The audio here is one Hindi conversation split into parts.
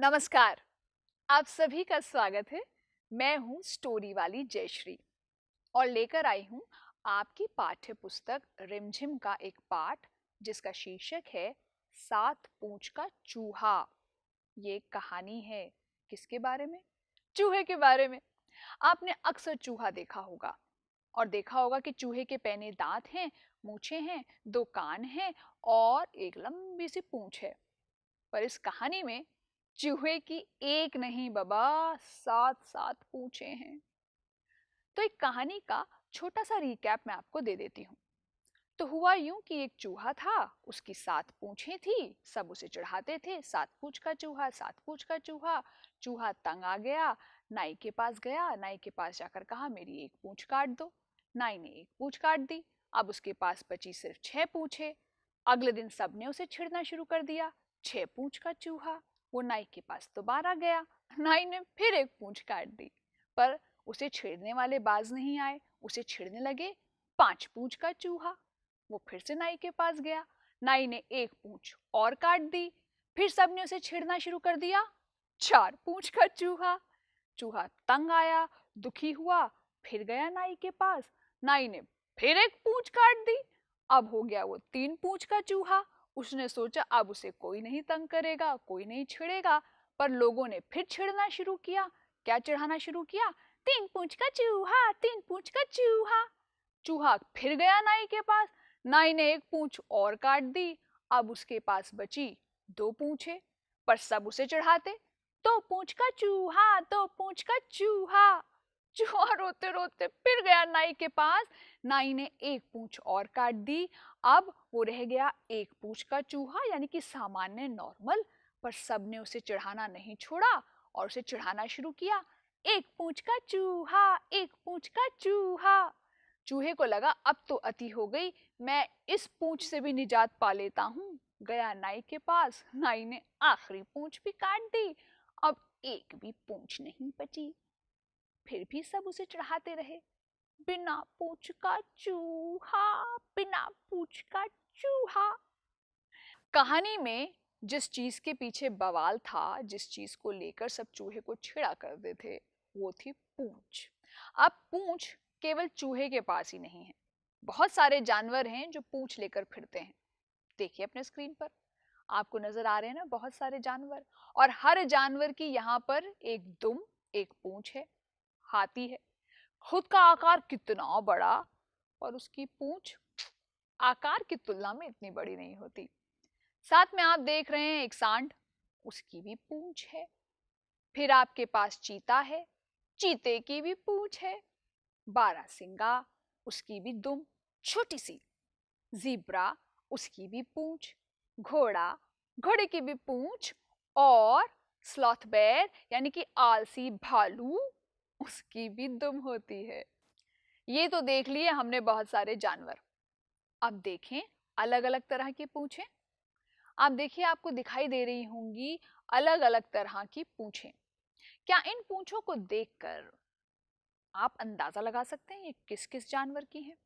नमस्कार। आप सभी का स्वागत है। मैं हूँ स्टोरी वाली जयश्री और लेकर आई हूँ आपकी पाठ्य पुस्तक रिमझिम का एक पाठ जिसका शीर्षक है सात पूंछ का चूहा। ये एक कहानी है किसके बारे में? चूहे के बारे में। आपने अक्सर चूहा देखा होगा और देखा होगा कि चूहे के पैने दांत हैं, मूछें हैं, दो कान हैं और एक लंबी सी पूंछ है। पर इस कहानी में चूहे की एक नहीं बाबा, सात सात पूंछे हैं। तो एक कहानी का छोटा सा रिकैप मैं आपको दे देती हूँ। तो हुआ यूं कि एक चूहा था, उसकी सात पूंछें थी। सब उसे चढ़ाते थे, सात पूंछ का चूहा, सात पूंछ का चूहा। चूहा तंग आ गया, नाई के पास गया। नाई के पास जाकर कहा मेरी एक पूंछ काट दो। नाई ने एक पूंछ काट दी। अब उसके पास बची सिर्फ छह पूंछे। अगले दिन सबने उसे छेड़ना शुरू कर दिया। छह पूंछ का चूहा। वो नाई के पास दोबारा गया। नाई ने फिर एक पूंछ काट दी। पर उसे छेड़ने वाले बाज नहीं आए। उसे छेड़ने लगे पांच पूंछ का चूहा। वो फिर से नाई के पास गया। नाई ने एक पूंछ और काट दी। फिर सबने उसे छेड़ना शुरू कर दिया। चार पूंछ का चूहा। चूहा तंग आया, दुखी हुआ, फिर गया नाई के पास। नाई ने फिर एक पूंछ काट दी। अब हो गया वो तीन पूंछ का चूहा। उसने सोचा अब उसे कोई नहीं तंग करेगा, कोई नहीं छेड़ेगा। पर लोगों ने फिर छेड़ना शुरू किया। क्या चढ़ाना शुरू किया? तीन पूंछ का चूहा, तीन पूंछ का चूहा। चूहा फिर गया नाई के पास। नाई ने एक पूंछ और काट दी। अब उसके पास बची दो पूंछे। पर सब उसे चढ़ाते, तो पूंछ का चूहा, तो पूंछ का चूहा। चूहा रोते रोते फिर गया नाई के पास। नाई ने एक पूंछ और काट दी। अब वो रह गया एक पूंछ का चूहा, यानी कि सामान्य नॉर्मल। पर सबने उसे चढ़ाना नहीं छोड़ा और उसे चढ़ाना शुरू किया। एक पूंछ का चूहा, एक पूंछ का चूहा। चूहे को लगा अब तो अति हो गई, मैं इस पूंछ से भी निजात पा लेता हूँ। गया नाई के पास। नाई ने आखिरी पूंछ भी काट दी। अब एक भी पूंछ नहीं बची। फिर भी सब उसे चढ़ाते रहे। बिना पूंछ का चूहा, बिना पूंछ का चूहा। कहानी में जिस चीज के पीछे बवाल था, जिस चीज को लेकर सब चूहे को छेड़ा करते थे, वो थी पूंछ। अब पूंछ केवल चूहे के पास ही नहीं है, बहुत सारे जानवर हैं जो पूंछ लेकर फिरते हैं। देखिए अपने स्क्रीन पर आपको नजर आ रहे हैं ना बहुत सारे जानवर। और हर जानवर की यहाँ पर एक दुम, एक पूंछ है। हाथी है, खुद का आकार कितना बड़ा, और उसकी पूंछ आकार की तुलना में इतनी बड़ी नहीं होती। साथ में आप देख रहे हैं एक सांड, उसकी भी पूंछ है। फिर आपके पास चीता है, चीते की भी पूंछ है। बारहसिंगा, उसकी भी दुम छोटी सी। ज़ीब्रा, उसकी भी पूंछ। घोड़ा, घोड़े की भी पूंछ। और स्लॉथ बेयर यानी कि आलसी भालू, उसकी भी दुम होती है। ये तो देख लिए हमने बहुत सारे जानवर। अब देखें अलग अलग तरह की पूंछें। आप देखिए आपको दिखाई दे रही होंगी अलग अलग तरह की पूंछें। क्या इन पूंछों को देखकर आप अंदाजा लगा सकते हैं ये किस किस जानवर की हैं?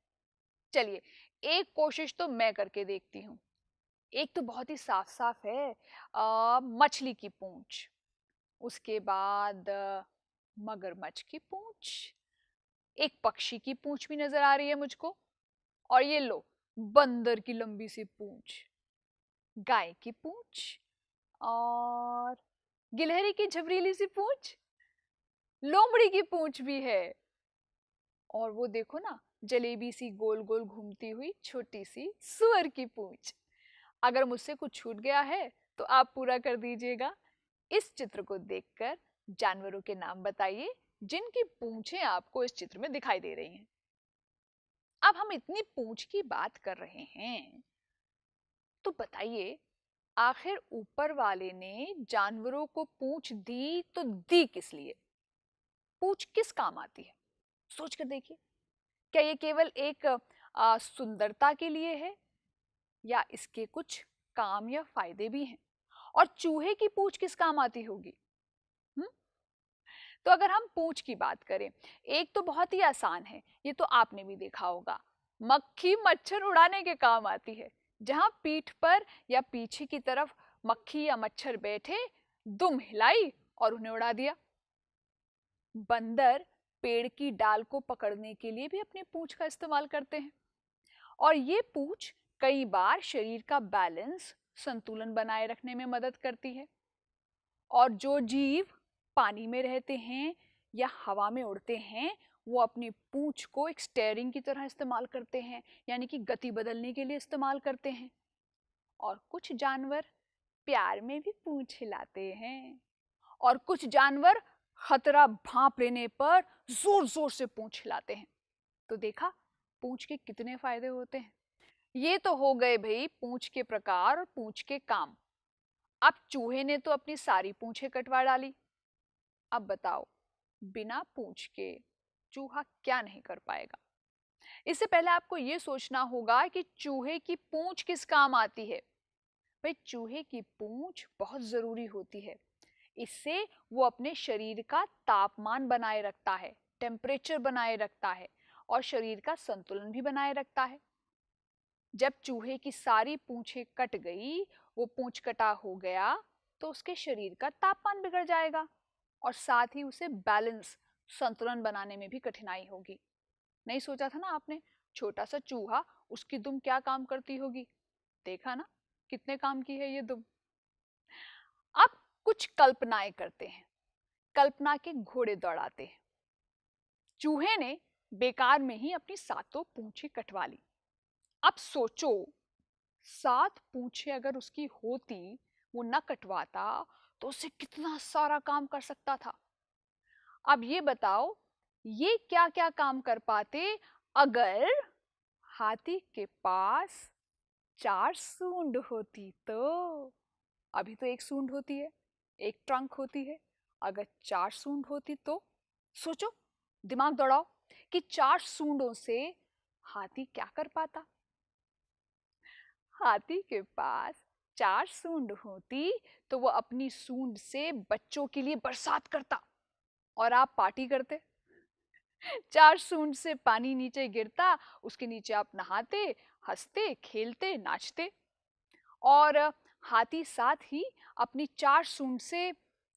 चलिए एक कोशिश तो मैं करके देखती हूँ। एक तो बहुत ही साफ साफ है, मछली की पूंछ। उसके बाद मगरमच्छ की पूंछ। एक पक्षी की पूंछ भी नजर आ रही है मुझको। और ये लो, बंदर की लंबी सी पूंछ। गाय की पूंछ। और गिलहरी की झबरीली सी पूंछ। लोमड़ी की पूंछ भी है। और वो देखो ना, जलेबी सी गोल गोल घूमती हुई छोटी सी सुअर की पूंछ। अगर मुझसे कुछ छूट गया है तो आप पूरा कर दीजिएगा। इस चित्र को देखकर जानवरों के नाम बताइए जिनकी पूंछें आपको इस चित्र में दिखाई दे रही हैं। अब हम इतनी पूंछ की बात कर रहे हैं तो बताइए आखिर ऊपर वाले ने जानवरों को पूंछ दी तो दी किस लिए? पूंछ किस काम आती है? सोच कर देखिए। क्या ये केवल एक सुंदरता के लिए है या इसके कुछ काम या फायदे भी हैं? और चूहे की पूंछ किस काम आती होगी? हम्म? तो अगर हम पूंछ की बात करें, एक तो बहुत ही आसान है, ये तो आपने भी देखा होगा। मक्खी मच्छर उड़ाने के काम आती है। जहां पीठ पर या पीछे की तरफ मक्खी या मच्छर बैठे दुम हिलाई और उन्हें उड़ा दिया। बंदर पेड़ की डाल को पकड़ने के लिए भी अपनी पूंछ का इस्तेमाल करते हैं और ये पूंछ कई बार शरीर का बैलेंस, संतुलन बनाए रखने में मदद करती है। और जो जीव पानी में रहते हैं या हवा में उड़ते हैं, वो अपनी पूंछ को एक स्टेयरिंग की तरह इस्तेमाल करते हैं, यानी कि गति बदलने के लिए इस्तेमाल करते हैं। और कुछ जानवर प्यार में भी पूंछ हिलाते हैं और कुछ जानवर खतरा भांप लेने पर जोर जोर से पूंछ हिलाते हैं। तो देखा पूंछ के कितने फायदे होते हैं। ये तो हो गए भाई पूंछ के प्रकार और पूंछ के काम। अब चूहे ने तो अपनी सारी पूंछें कटवा डाली। अब बताओ बिना पूंछ के चूहा क्या नहीं कर पाएगा। इससे पहले आपको ये सोचना होगा कि चूहे की पूंछ किस काम आती है। भाई चूहे की पूंछ बहुत जरूरी होती है। इससे वो अपने शरीर का तापमान बनाए रखता है, टेम्परेचर बनाए रखता है और शरीर का संतुलन भी बनाए रखता है। जब चूहे की सारी पूंछें कट गई, वो पूंछ कटा हो गया, तो उसके शरीर का तापमान बिगड़ जाएगा और साथ ही उसे बैलेंस, संतुलन बनाने में भी कठिनाई होगी। नहीं सोचा था ना आपने, छोटा सा चूहा, उसकी दुम क्या काम करती होगी। देखा ना कितने काम की है ये दुम। अब कुछ कल्पनाएं करते हैं। कल्पना के घोड़े दौड़ाते हैं। चूहे ने बेकार में ही अपनी सातों पूंछें कटवा ली। अब सोचो 7 पूंछें अगर उसकी होती, वो न कटवाता, तो उसे कितना सारा काम कर सकता था। अब ये बताओ ये क्या क्या काम कर पाते अगर हाथी के पास 4 सूंड होती तो। अभी तो एक सूंड होती है, एक ट्रंक होती है। अगर 4 सूंड होती तो सोचो, दिमाग दौड़ाओ कि 4 सूंडों से हाथी क्या कर पाता। हाथी के पास 4 सूंड होती तो वो अपनी सूंड से बच्चों के लिए बरसात करता और आप पार्टी करते। 4 सूंड से पानी नीचे गिरता, उसके नीचे आप नहाते, हंसते, खेलते, नाचते। और हाथी साथ ही अपनी 4 सूंड से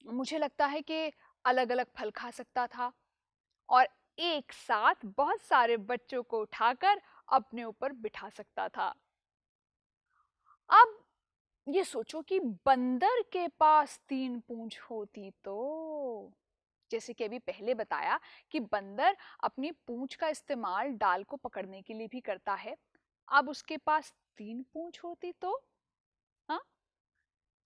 मुझे लगता है कि अलग अलग फल खा सकता था और एक साथ बहुत सारे बच्चों को उठाकर अपने ऊपर बिठा सकता था। अब ये सोचो कि बंदर के पास 3 पूंछ होती तो। जैसे कि अभी पहले बताया कि बंदर अपनी पूंछ का इस्तेमाल डाल को पकड़ने के लिए भी करता है। अब उसके पास 3 पूंछ होती तो। हाँ,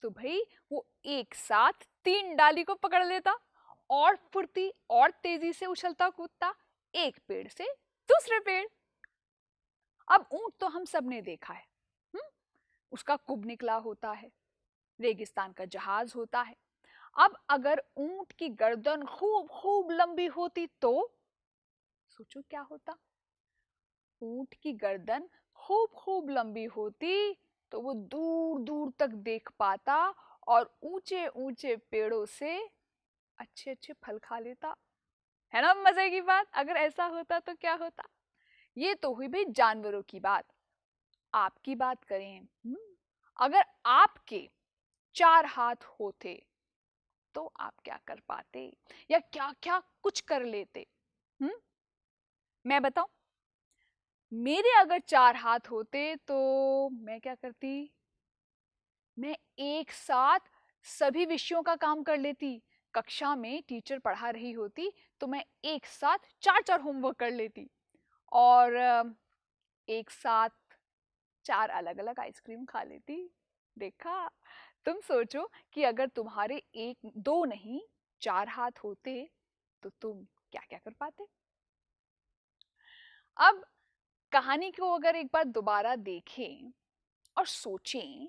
तो भाई वो एक साथ 3 डाली को पकड़ लेता और फुर्ती और तेजी से उछलता कूदता एक पेड़ से दूसरे पेड़। अब ऊंट तो हम सब ने देखा है। उसका कुब निकला होता है, रेगिस्तान का जहाज होता है। अब अगर ऊंट की गर्दन खूब खूब लंबी होती तो सोचो क्या होता। ऊंट की गर्दन खूब खूब लंबी होती तो वो दूर दूर तक देख पाता और ऊंचे ऊंचे पेड़ों से अच्छे अच्छे फल खा लेता। है ना मजे की बात। अगर ऐसा होता तो क्या होता। ये तो हुई भाई जानवरों की बात। आपकी बात करें, अगर आपके 4 हाथ होते तो आप क्या कर पाते या क्या क्या कुछ कर लेते। हम्म मैं बताऊं, मेरे अगर 4 हाथ होते तो मैं क्या करती। मैं एक साथ सभी विषयों का काम कर लेती। कक्षा में टीचर पढ़ा रही होती तो मैं एक साथ 4 होमवर्क कर लेती और एक साथ 4 अलग अलग आइसक्रीम खा लेती। देखा, तुम सोचो कि अगर तुम्हारे एक दो नहीं 4 हाथ होते तो तुम क्या क्या कर पाते। अब कहानी को अगर एक बार दोबारा देखें और सोचें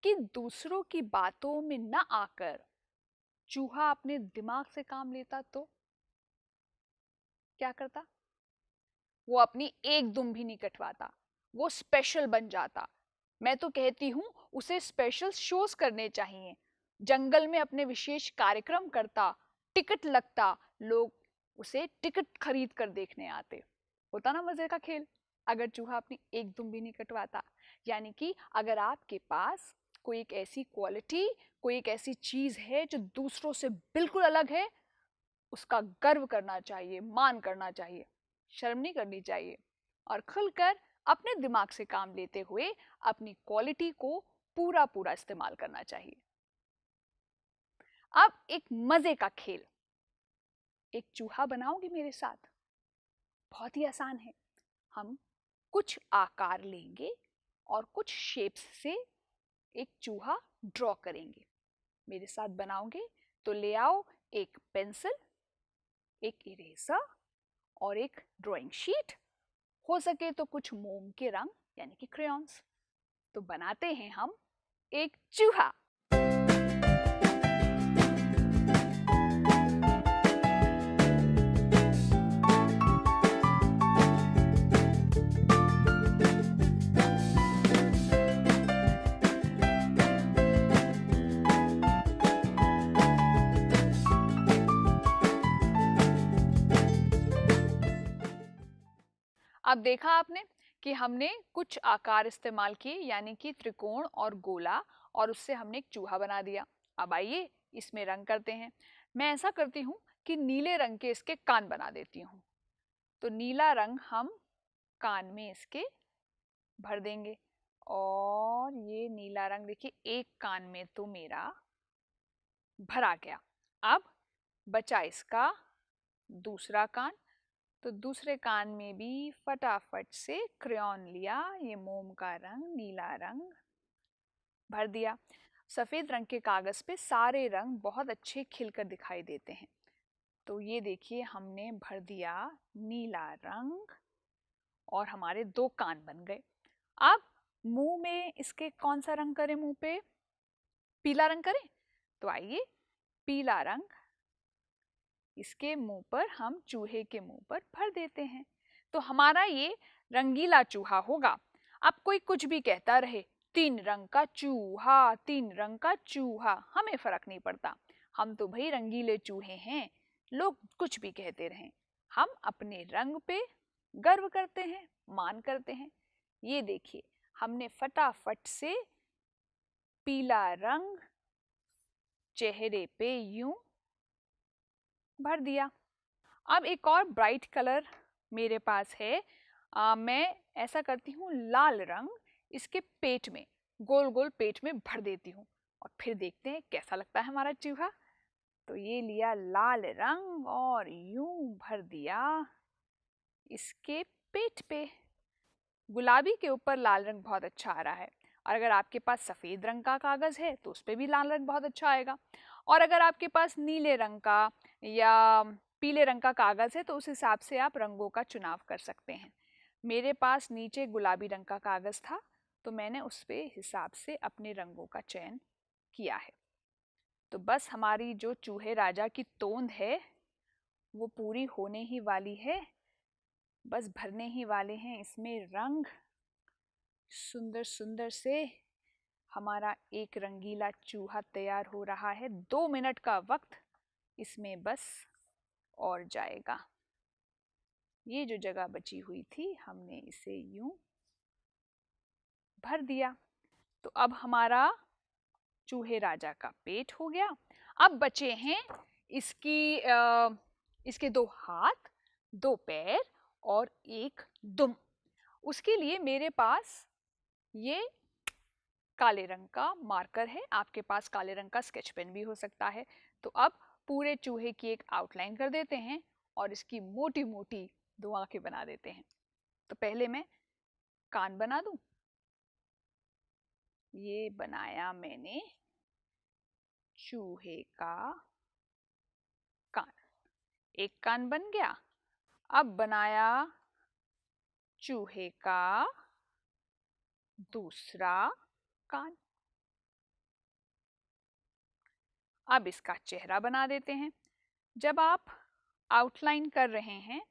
कि दूसरों की बातों में न आकर चूहा अपने दिमाग से काम लेता तो क्या करता। वो अपनी एक दुम भी नहीं कटवाता, वो स्पेशल बन जाता। मैं तो कहती हूँ उसे स्पेशल शोज करने चाहिए। जंगल में अपने विशेष कार्यक्रम करता, टिकट लगता, लोग उसे टिकट खरीद कर देखने आते। होता ना मजे का खेल अगर चूहा अपनी एक दुम भी नहीं कटवाता। यानी कि अगर आपके पास कोई एक ऐसी क्वालिटी, कोई एक ऐसी चीज है जो दूसरों से बिल्कुल अलग है, उसका गर्व करना चाहिए, मान करना चाहिए, शर्म नहीं करनी चाहिए और खुलकर अपने दिमाग से काम लेते हुए अपनी क्वालिटी को पूरा पूरा इस्तेमाल करना चाहिए। अब एक मजे का खेल, एक चूहा बनाओगे मेरे साथ? बहुत ही आसान है। हम कुछ आकार लेंगे और कुछ शेप्स से एक चूहा ड्रॉ करेंगे। मेरे साथ बनाओगे तो ले आओ एक पेंसिल, एक इरेजर और एक ड्राइंग शीट, हो सके तो कुछ मोम के रंग यानी कि क्रेयॉन्स। तो बनाते हैं हम एक चूहा। अब देखा आपने कि हमने कुछ आकार इस्तेमाल किए यानी कि त्रिकोण और गोला, और उससे हमने एक चूहा बना दिया। अब आइए इसमें रंग करते हैं। मैं ऐसा करती हूँ कि नीले रंग के इसके कान बना देती हूँ। तो नीला रंग हम कान में इसके भर देंगे और ये नीला रंग देखिए एक कान में तो मेरा भरा गया। अब बचा इसका दूसरा कान, तो दूसरे कान में भी फटाफट से क्रेयॉन लिया, ये मोम का रंग नीला रंग भर दिया। सफेद रंग के कागज पे सारे रंग बहुत अच्छे खिलकर दिखाई देते हैं। तो ये देखिए हमने भर दिया नीला रंग और हमारे दो कान बन गए। अब मुंह में इसके कौन सा रंग करें? मुंह पे पीला रंग करें? तो आइए पीला रंग इसके मुंह पर हम चूहे के मुंह पर भर देते हैं। तो हमारा ये रंगीला चूहा होगा। अब कोई कुछ भी कहता रहे, 3 रंग का चूहा, 3 रंग का चूहा, हमें फर्क नहीं पड़ता। हम तो भाई रंगीले चूहे हैं, लोग कुछ भी कहते रहें, हम अपने रंग पे गर्व करते हैं, मान करते हैं। ये देखिए हमने फटाफट से पीला रंग चेहरे पे यूं भर दिया। अब एक और ब्राइट कलर मेरे पास है। मैं ऐसा करती हूँ लाल रंग इसके पेट में, गोल गोल पेट में भर देती हूँ और फिर देखते हैं कैसा लगता है हमारा चूहा। तो ये लिया लाल रंग और यूं भर दिया इसके पेट पे। गुलाबी के ऊपर लाल रंग बहुत अच्छा आ रहा है, और अगर आपके पास सफ़ेद रंग का कागज़ है तो उस पर भी लाल रंग बहुत अच्छा आएगा। और अगर आपके पास नीले रंग का या पीले रंग का कागज़ है तो उस हिसाब से आप रंगों का चुनाव कर सकते हैं। मेरे पास नीचे गुलाबी रंग का कागज़ था तो मैंने उस पे हिसाब से अपने रंगों का चयन किया है। तो बस हमारी जो चूहे राजा की तोंद है वो पूरी होने ही वाली है, बस भरने ही वाले हैं इसमें रंग। सुंदर सुंदर से हमारा एक रंगीला चूहा तैयार हो रहा है। 2 मिनट का वक्त इसमें बस और जाएगा। ये जो जगह बची हुई थी हमने इसे यूं भर दिया। तो अब हमारा चूहे राजा का पेट हो गया। अब बचे हैं इसके 2 हाथ, 2 पैर और एक दुम। उसके लिए मेरे पास ये काले रंग का मार्कर है, आपके पास काले रंग का स्केच पेन भी हो सकता है। तो अब पूरे चूहे की एक आउटलाइन कर देते हैं और इसकी मोटी मोटी 2 आंखें बना देते हैं। तो पहले मैं कान बना दूं। ये बनाया मैंने चूहे का कान, एक कान बन गया। अब बनाया चूहे का दूसरा कान। अब इसका चेहरा बना देते हैं। जब आप आउटलाइन कर रहे हैं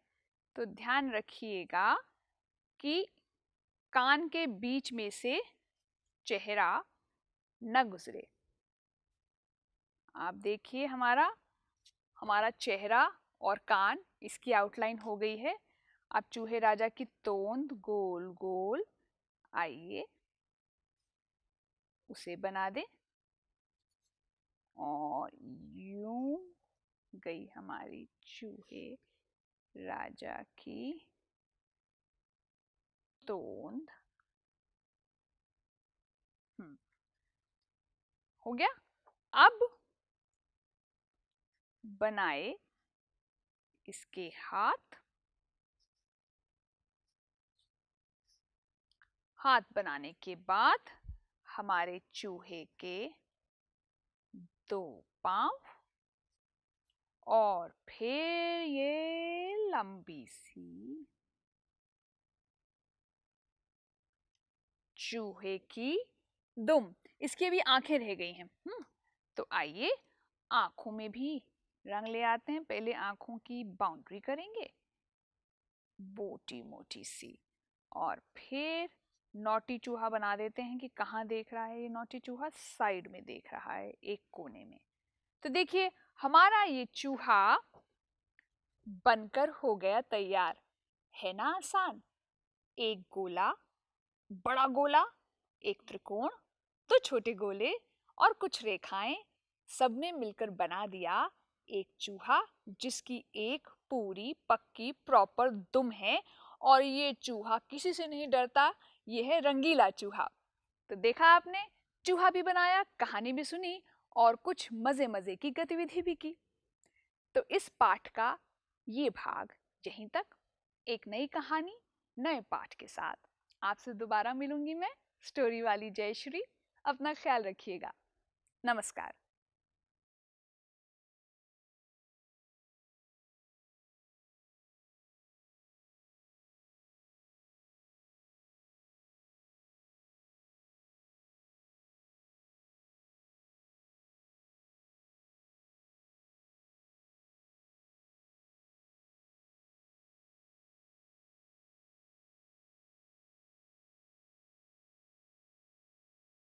तो ध्यान रखिएगा कि कान के बीच में से चेहरा न गुजरे। आप देखिए हमारा चेहरा और कान, इसकी आउटलाइन हो गई है। अब चूहे राजा की तोंद गोल गोल, आइए उसे बना दें। और यूं गई हमारी चूहे राजा की तोंद। हो गया। अब बनाए इसके हाथ। हाथ बनाने के बाद हमारे चूहे के 2 पांव और फिर ये लंबी सी चूहे की दुम। इसकी भी आंखें रह गई हैं। तो आइए आंखों में भी रंग ले आते हैं। पहले आंखों की बाउंड्री करेंगे मोटी मोटी सी, और फिर नोटी चूहा बना देते हैं कि कहाँ देख रहा है ये नोटी चूहा। साइड में देख रहा है, एक कोने में। तो देखिए हमारा ये चूहा बनकर हो गया तैयार। है ना आसान? एक गोला, बड़ा गोला, एक त्रिकोण, 2 छोटे गोले और कुछ रेखाएं, सबने मिलकर बना दिया एक चूहा जिसकी एक पूरी पक्की प्रॉपर दुम है। और ये चूहा किसी से नहीं डरता। ये है रंगीला चूहा। तो देखा आपने, चूहा भी बनाया, कहानी भी सुनी और कुछ मजे मजे की गतिविधि भी की। तो इस पाठ का ये भाग यहीं तक। एक नई कहानी नए पाठ के साथ आपसे दोबारा मिलूंगी मैं, स्टोरी वाली जयश्री। अपना ख्याल रखिएगा। नमस्कार।